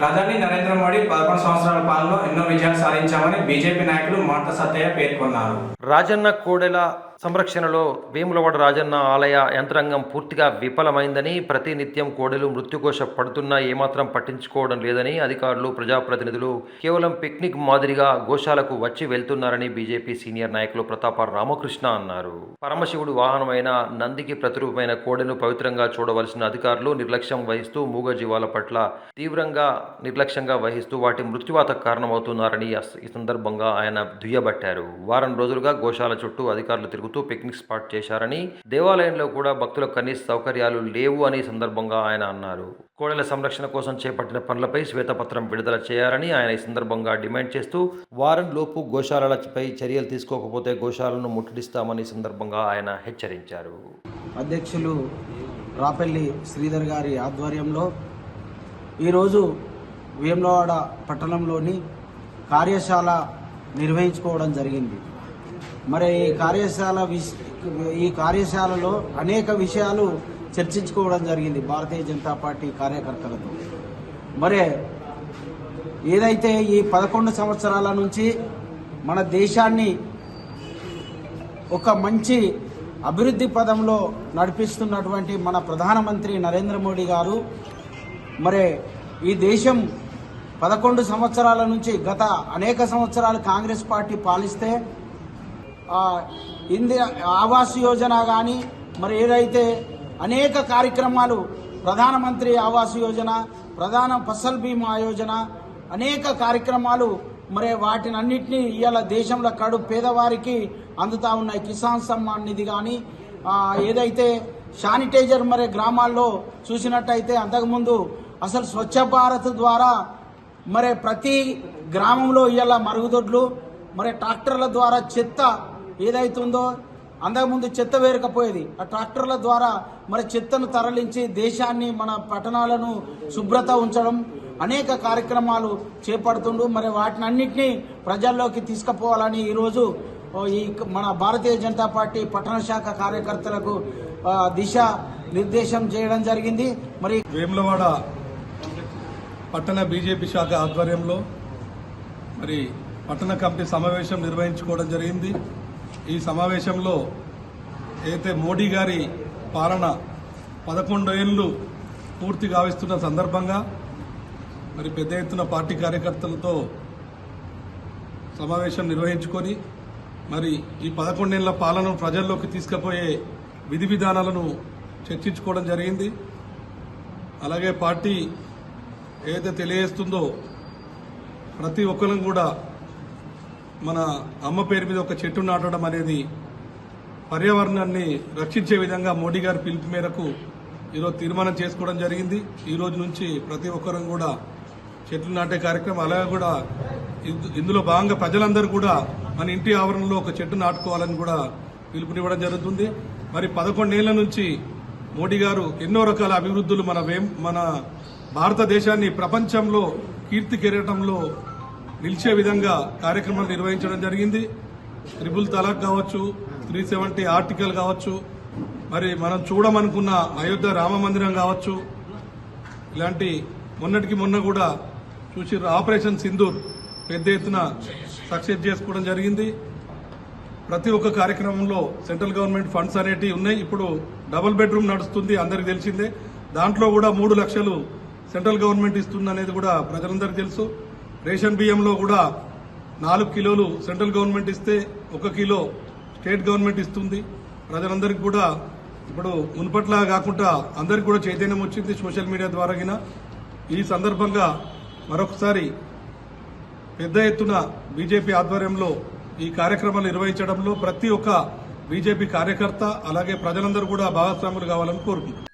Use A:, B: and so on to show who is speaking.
A: ప్రధాని నరేంద్ర మోడీ 11 సంవత్సరాల పాలనలో ఎన్నో విజయాలు సాధించామని బీజేపీ నాయకులు మాటల సత్తయ్య పేర్కొన్నారు.
B: రాజన్న కోడెల సంరక్షణలో వేములవాడ రాజన్న ఆలయ యంత్రాంగం పూర్తిగా విఫలమైందని, ప్రతినిత్యం కోడెలు మృత్యుఘోష పడుతున్నా ఏమాత్రం పట్టించుకోవడం లేదని అధికారులు, ప్రజాప్రతినిధులు కేవలం పిక్నిక్ మాదిరిగా గోశాలకు వచ్చి వెళ్తున్నారని బీజేపీ సీనియర్ నాయకులు ప్రతాప రామకృష్ణ అన్నారు. పరమశివుడు వాహనమైన నందికి ప్రతిరూపమైన కోడెను పవిత్రంగా చూడవలసిన అధికారులు నిర్లక్ష్యం వహిస్తూ మూగజీవాల పట్ల తీవ్రంగా నిర్లక్ష్యంగా వహిస్తూ వాటి మృత్యువాతకు కారణమవుతున్నారని ఈ సందర్భంగా ఆయన దుయ్యబట్టారు. వారం రోజులుగా గోశాల చుట్టూ అధికారులు తిరుగుతూ పిక్నిక్ స్పాట్ చేశారని, దేవాలయంలో కూడా భక్తులకు కనీస సౌకర్యాలు లేవు అని సందర్భంగా ఆయన అన్నారు. కోడెల సంరక్షణ కోసం చేపట్టిన పనులపై శ్వేతపత్రం విడుదల చేయాలని ఆయన ఈ సందర్భంగా డిమాండ్ చేస్తూ, వారం లోపు గోశాలలపై చర్యలు తీసుకోకపోతే గోశాలను ముట్టడిస్తామని సందర్భంగా ఆయన హెచ్చరించారు.
C: అధ్యక్షులు రాపెల్లి శ్రీధర్ గారి ఆధ్వర్యంలో ఈరోజు వేములవాడ పట్టణంలోని కార్యశాల నిర్వహించుకోవడం జరిగింది. మరి ఈ కార్యశాలలో అనేక విషయాలు చర్చించుకోవడం జరిగింది భారతీయ జనతా పార్టీ కార్యకర్తలతో. మరి ఏదైతే ఈ 11 సంవత్సరాల నుంచి మన దేశాన్ని ఒక మంచి అభివృద్ధి పదంలో నడిపిస్తున్నటువంటి మన ప్రధానమంత్రి నరేంద్ర మోడీ గారు, మరి ఈ దేశం 11 సంవత్సరాల నుంచి గత అనేక సంవత్సరాలు కాంగ్రెస్ పార్టీ పాలిస్తే ఇందిరా ఆవాస్ యోజన కానీ, మరి ఏదైతే అనేక కార్యక్రమాలు ప్రధానమంత్రి ఆవాస్ యోజన, ప్రధాన ఫసల్ బీమా యోజన, అనేక కార్యక్రమాలు మరి వాటిని అన్నింటినీ ఇవాళ దేశంలో కడు పేదవారికి అందుతా ఉన్నాయి. కిసాన్ సమ్మాన్ నిధి కానీ, ఏదైతే శానిటైజర్ మరి గ్రామాల్లో చూసినట్టయితే అంతకుముందు అసలు స్వచ్ఛ భారత్ ద్వారా మరి ప్రతి గ్రామంలో ఇవాళ మరుగుదొడ్లు, మరి ట్రాక్టర్ల ద్వారా చెత్త ఏదైతుందో అంతకుముందు చెత్త వేరకపోయేది, ఆ ట్రాక్టర్ల ద్వారా మరి చెత్తను తరలించి దేశాన్ని, మన పట్టణాలను శుభ్రత ఉంచడం అనేక కార్యక్రమాలు చేపడుతుండు. మరి వాటిని అన్నింటినీ ప్రజల్లోకి తీసుకుపోవాలని ఈరోజు ఈ మన భారతీయ జనతా పార్టీ పట్టణ శాఖ కార్యకర్తలకు దిశ నిర్దేశం చేయడం జరిగింది. మరి
D: వేములవాడ పట్టణ బీజేపీ శాఖ ఆధ్వర్యంలో మరి పట్టణ కమిటీ సమావేశం నిర్వహించుకోవడం జరిగింది. ఈ సమావేశంలో అయితే మోడీ గారి పాలన 11 ఏళ్లు పూర్తి గావిస్తున్న సందర్భంగా మరి పెద్ద ఎత్తున పార్టీ కార్యకర్తలతో సమావేశం నిర్వహించుకొని మరి ఈ 11 ఏళ్ల పాలనను ప్రజల్లోకి తీసుకుపోయే విధి విధానాలను చర్చించుకోవడం జరిగింది. అలాగే పార్టీ ఏదైతే తెలియజేస్తుందో ప్రతి ఒక్కరం కూడా మన అమ్మ పేరు మీద ఒక చెట్టు నాటడం అనేది పర్యావరణాన్ని రక్షించే విధంగా మోడీ గారి పిలుపు మేరకు ఈరోజు తీర్మానం చేసుకోవడం జరిగింది. ఈ రోజు నుంచి ప్రతి ఒక్కరం కూడా చెట్లు నాటే కార్యక్రమం, అలాగే కూడా ఇందులో భాగంగా ప్రజలందరూ కూడా మన ఇంటి ఆవరణలో ఒక చెట్టు నాటుకోవాలని కూడా పిలుపునివ్వడం జరుగుతుంది. మరి 11 ఏళ్ల నుంచి మోడీ గారు ఎన్నో రకాల అభివృద్ధులు మన భారతదేశాన్ని ప్రపంచంలో కీర్తి కెరటంలో నిలిచే విధంగా కార్యక్రమాలు నిర్వహించడం జరిగింది. ట్రిపుల్ తలాక్ కావచ్చు, 370 ఆర్టికల్ కావచ్చు, మరి మనం చూడమనుకున్న అయోధ్య రామ మందిరం కావచ్చు, ఇలాంటి మొన్నటికి మొన్న కూడా చూసి ఆపరేషన్ సింధూర్ పెద్ద ఎత్తున సక్సెస్ చేసుకోవడం జరిగింది. ప్రతి ఒక్క కార్యక్రమంలో సెంట్రల్ గవర్నమెంట్ ఫండ్స్ అనేటివి ఉన్నాయి. ఇప్పుడు డబుల్ బెడ్రూమ్ నడుస్తుంది, అందరికి తెలిసిందే. దాంట్లో కూడా 3 లక్షలు సెంట్రల్ గవర్నమెంట్ ఇస్తుంది అనేది కూడా ప్రజలందరికీ తెలుసు. రేషన్ బియ్యంలో కూడా 4 కిలోలు సెంట్రల్ గవర్నమెంట్ ఇస్తే 1 కిలో స్టేట్ గవర్నమెంట్ ఇస్తుంది. ప్రజలందరికీ కూడా ఇప్పుడు మునుపట్లా కాకుండా అందరికి కూడా చైతన్యం వచ్చింది సోషల్ మీడియా ద్వారా. ఈ సందర్భంగా మరొకసారి పెద్ద ఎత్తున బీజేపీ ఆధ్వర్యంలో ఈ కార్యక్రమాలు నిర్వహించడంలో ప్రతి ఒక్క బీజేపీ కార్యకర్త అలాగే ప్రజలందరూ కూడా భాగస్వాములు కావాలని కోరుకుంటున్నారు.